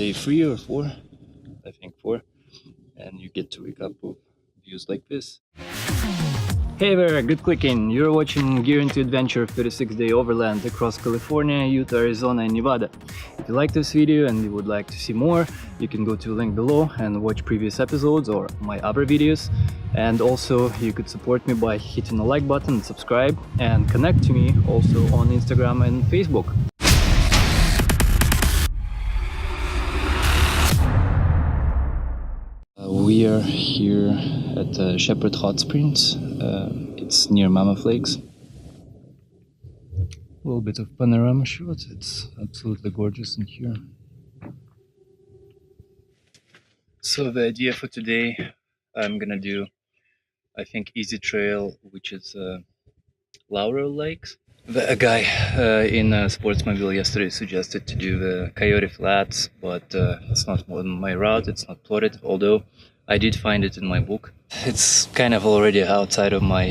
day 3 or 4, I think 4, and you get to wake up with views like this. Hey there, good clicking! You're watching Gear into Adventure 36-day overland across California, Utah, Arizona and Nevada. If you like this video and you would like to see more, you can go to the link below and watch previous episodes or my other videos. And also you could support me by hitting the like button and subscribe, and connect to me also on Instagram and Facebook. We are here at Shepherd Hot Springs. It's near Mammoth Lakes. A little bit of panorama shot. It's absolutely gorgeous in here. So the idea for today, I'm gonna do, I think, easy trail, which is Laurel Lakes. A guy in Sportsmobile yesterday suggested to do the Coyote Flats, but it's not on my route, it's not plotted, although I did find it in my book. It's kind of already outside of my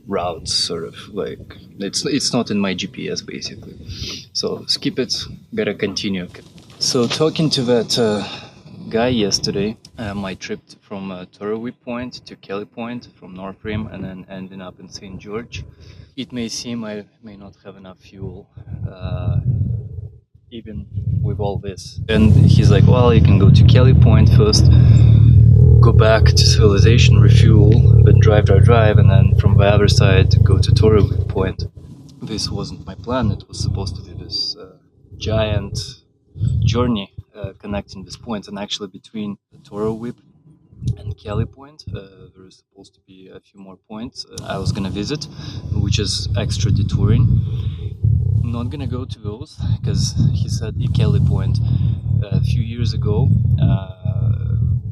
route, sort of, like, it's not in my GPS basically. So skip it, gotta continue. So talking to that guy yesterday, my trip from Torrey Point to Kelly Point from North Rim and then ending up in St. George. It may seem I may not have enough fuel, even with all this. And he's like, well, you can go to Kelly Point first, go back to civilization, refuel, then drive, and then from the other side go to Torrey Point. This wasn't my plan. It was supposed to be this giant journey connecting these points, and actually between the Toro Whip and Kelly Point there is supposed to be a few more points I was gonna visit, which is extra detouring. I'm not gonna go to those because he said Kelly Point a few years ago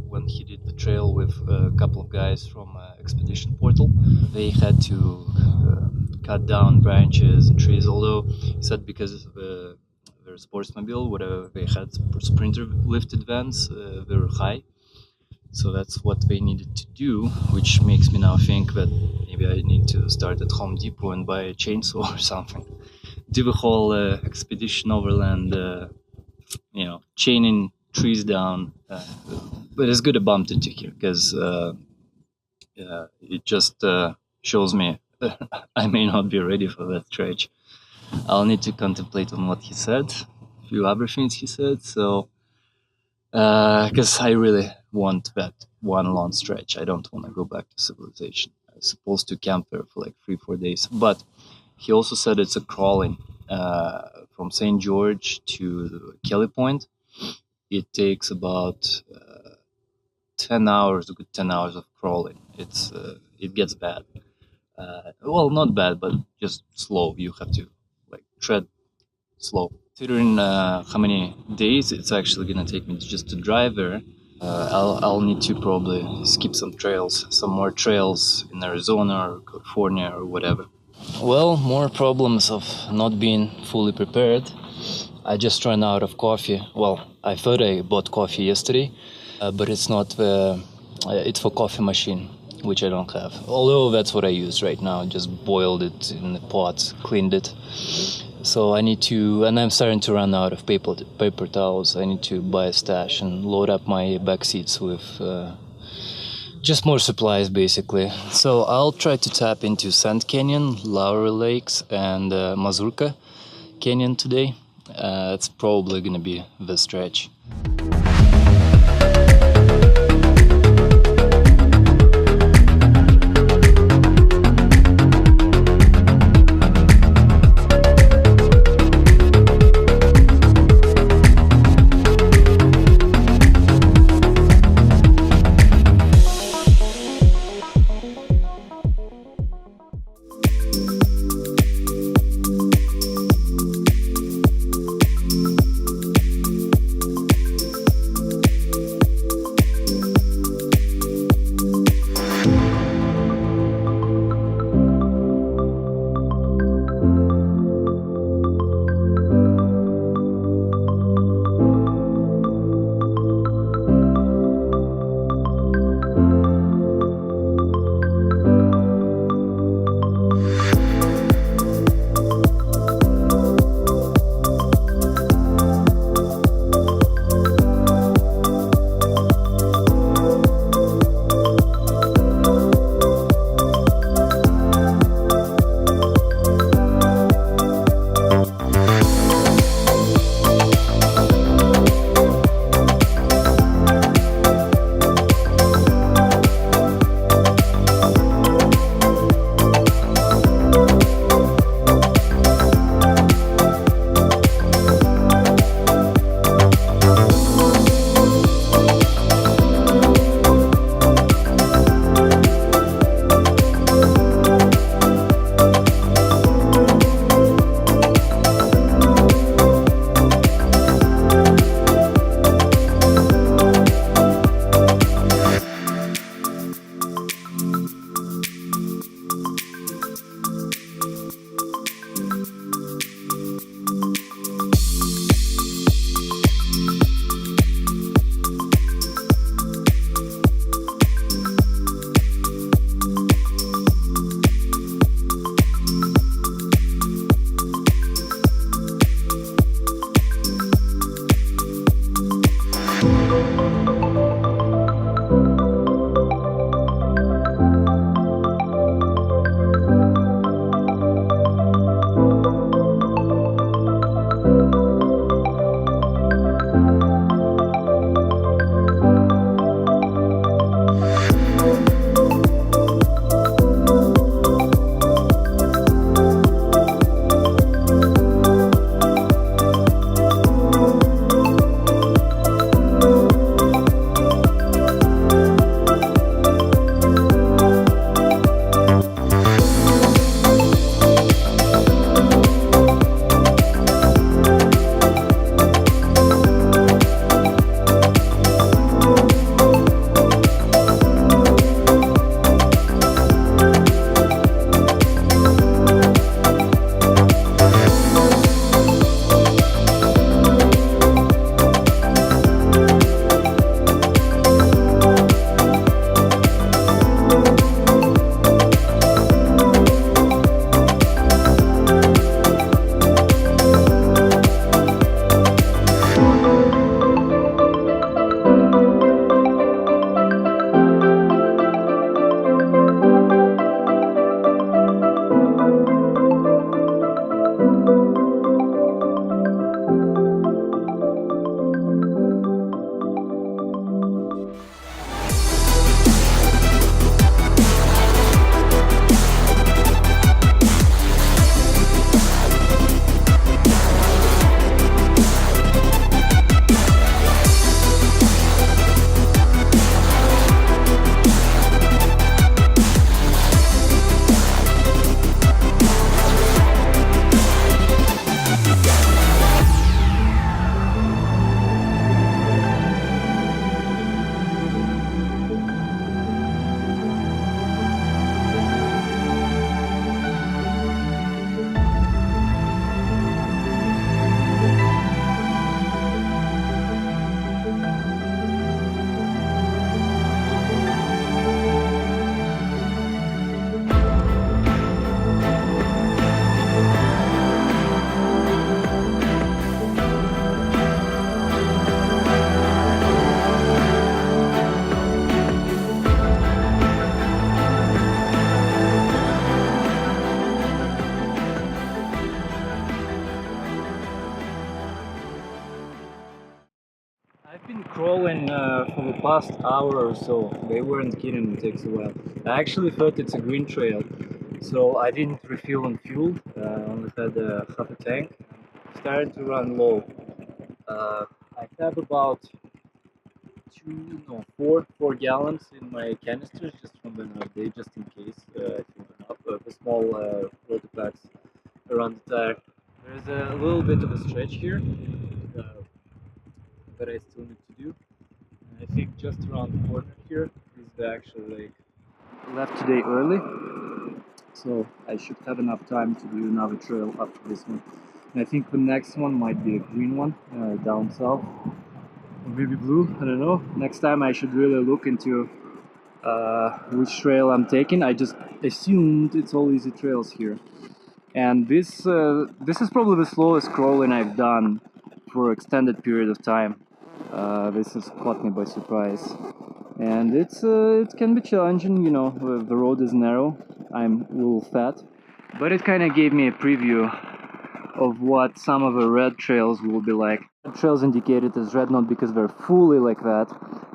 when he did the trail with a couple of guys from Expedition Portal, they had to cut down branches and trees, although he said because of their Sportsmobile, whatever they had, Sprinter lifted vans, they were high, so that's what they needed to do, which makes me now think that maybe I need to start at Home Depot and buy a chainsaw or something. Do the whole Expedition Overland, chaining trees down, but it's good to bump into here because it just shows me I may not be ready for that stretch. I'll need to contemplate on what he said, a few other things he said, so because I really want that one long stretch. I don't want to go back to civilization. I was supposed to camp there for like 3-4 days, but he also said it's a crawling from St. George to Kelly Point. It takes about 10 hours, a good 10 hours of crawling. It gets bad. Well, not bad, but just slow. You have to tread slow. Considering how many days it's actually gonna take me just to drive there, I'll need to probably skip some more trails in Arizona or California or whatever. Well, more problems of not being fully prepared. I just ran out of coffee. Well, I thought I bought coffee yesterday, but it's not it's for coffee machine, which I don't have. Although that's what I use right now. Just boiled it in the pot, cleaned it. So I need to, and I'm starting to run out of paper towels. I need to buy a stash and load up my back seats with just more supplies, basically. So I'll try to tap into Sand Canyon, Laurel Lakes, and Mazourka Canyon today. It's probably gonna be the stretch. scrolling for the past hour or so. They weren't kidding, it takes a while. I actually thought it's a green trail, so I didn't refill on fuel. Only had half a tank. Started to run low. I have about four gallons in my canisters just from the other day, just in case I fill them up. The small water packs around the tire. There's a little bit of a stretch here uh, that I still need to do. And I think just around the corner here is the actual lake. Left today early, so I should have enough time to do another trail after this one. And I think the next one might be a green one down south, or maybe blue. I don't know. Next time I should really look into which trail I'm taking. I just assumed it's all easy trails here. And this is probably the slowest crawling I've done for extended period of time. This has caught me by surprise, and it can be challenging. You know, the road is narrow. I'm a little fat, but it kind of gave me a preview of what some of the red trails will be like. Trails indicated as red not because they're fully like that,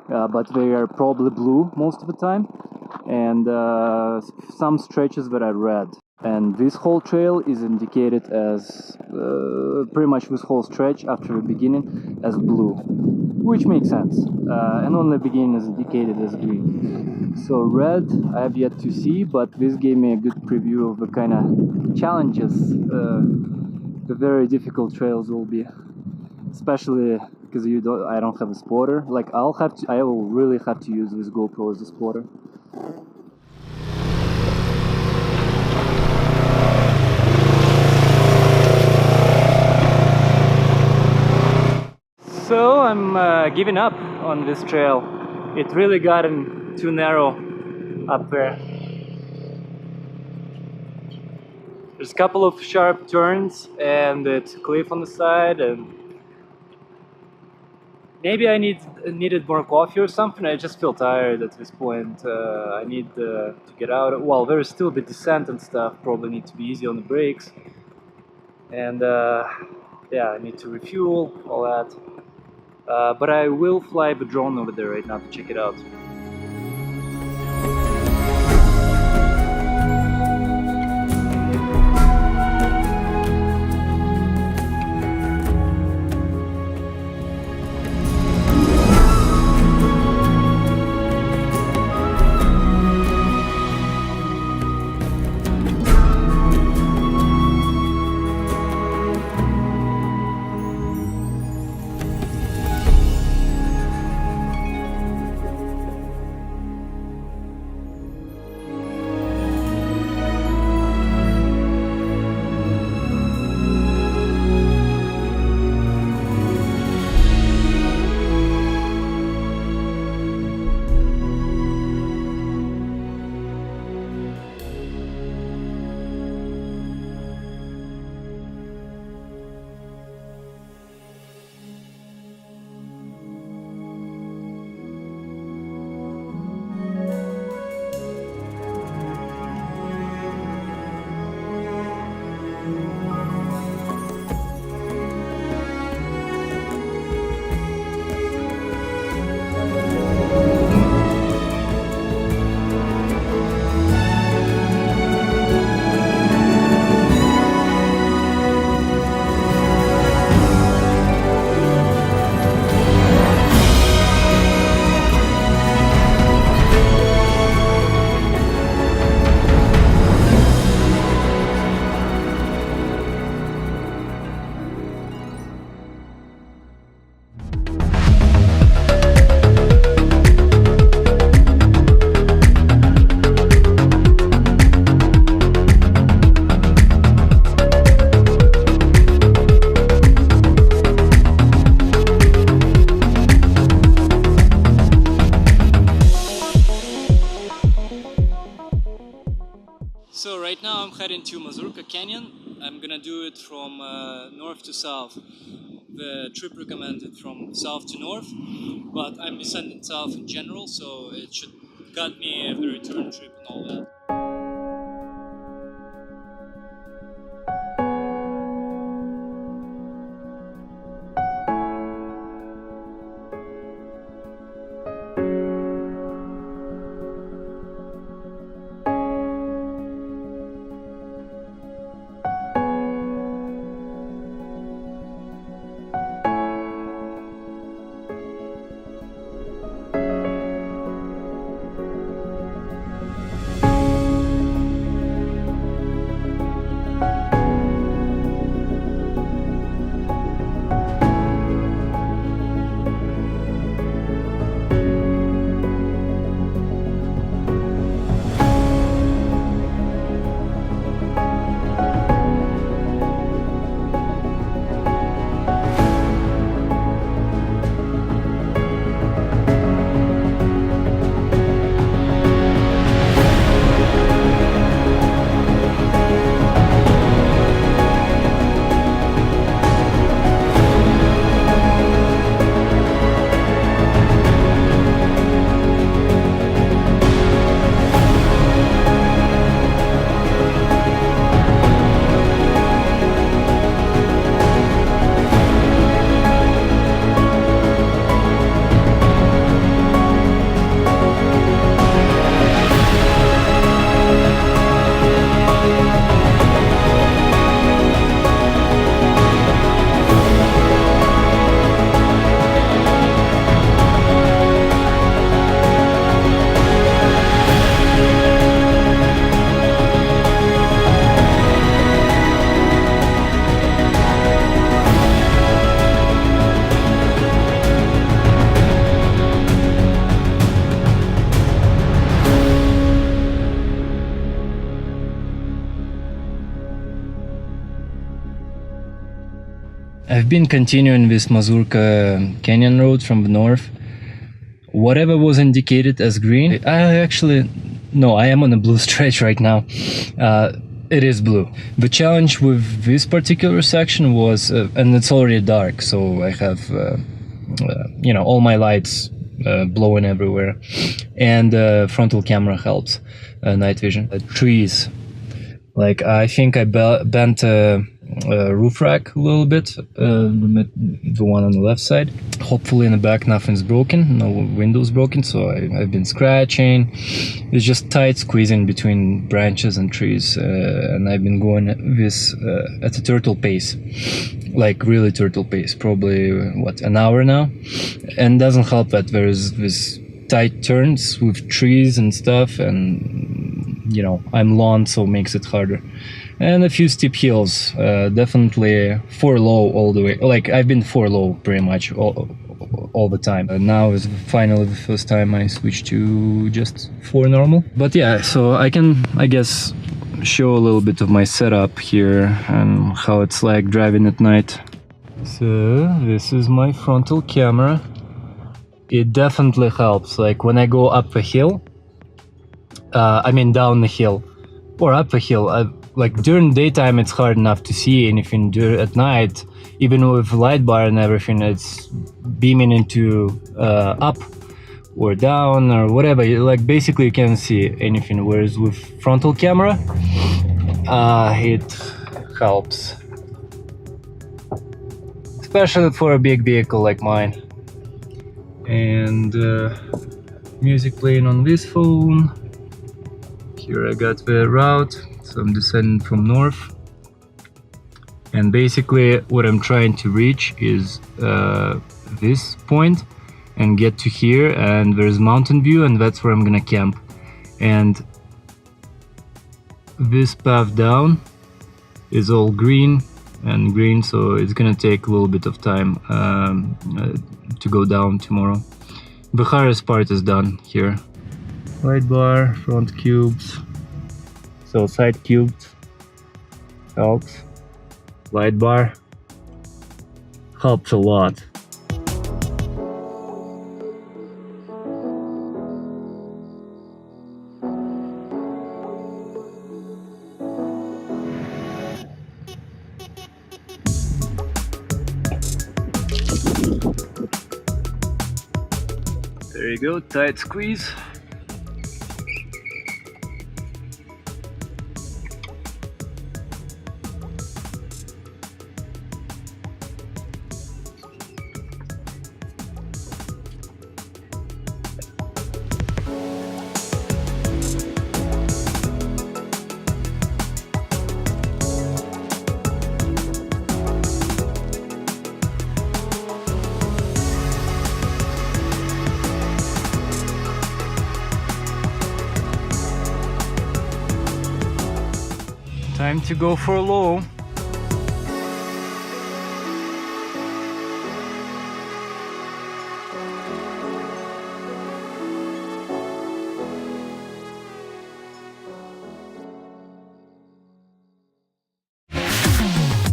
but they are probably blue most of the time, and some stretches that are red. And this whole trail is indicated as pretty much this whole stretch after the beginning as blue, which makes sense, and only the beginning is indicated as green. So red I have yet to see, but this gave me a good preview of the kind of challenges the very difficult trails will be, especially because I don't have a spotter. Like I will really have to use this GoPro as a spotter. So I'm giving up on this trail. It really gotten too narrow up there. There's a couple of sharp turns and it's a cliff on the side, and maybe I needed more coffee or something. I just feel tired at this point. I need to get out. Well, there's still the descent and stuff. Probably need to be easy on the brakes, and yeah, I need to refuel all that. But I will fly the drone over there right now to check it out. So right now I'm heading to Mazourka Canyon. I'm gonna do it from north to south. The trip recommended from south to north, but I'm descending south in general, so it should cut me the return trip and all that. I've been continuing this Mazourka canyon road from the north. Whatever was indicated as green, I am on a blue stretch right now. It is blue. The challenge with this particular section was, and it's already dark, so I have, all my lights blowing everywhere, and frontal camera helps, night vision. Trees, like I think I bent a roof rack a little bit, the one on the left side. Hopefully in the back nothing's broken, no windows broken, so I've been scratching. It's just tight squeezing between branches and trees, and I've been going this at a turtle pace, like really turtle pace, probably an hour now. And doesn't help that there's this tight turns with trees and stuff, and I'm lawn, so it makes it harder. And a few steep hills, definitely 4 low all the way. Like I've been 4 low pretty much all the time. Now is finally the first time I switched to just 4 normal. But yeah, so I can, I guess, show a little bit of my setup here and how it's like driving at night. So this is my frontal camera. It definitely helps. Like when I go up a hill, down the hill or up a hill, like during daytime it's hard enough to see anything. At night, even with light bar and everything, it's beaming into up or down or whatever. Like basically you can't see anything, whereas with frontal camera it helps, especially for a big vehicle like mine. And music playing on this phone. Here I got the route, so I'm descending from north, and basically what I'm trying to reach is this point and get to here, and there's mountain view, and that's where I'm gonna camp. And this path down is all green, so it's gonna take a little bit of time to go down tomorrow. The hardest part is done here. Light bar, front cubes, so side cubes helps. Light bar helps a lot. There you go, tight squeeze. Time to go for low.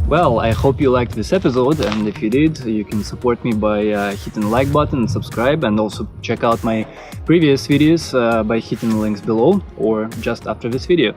Well, I hope you liked this episode, and if you did, you can support me by hitting the like button and subscribe, and also check out my previous videos by hitting the links below or just after this video.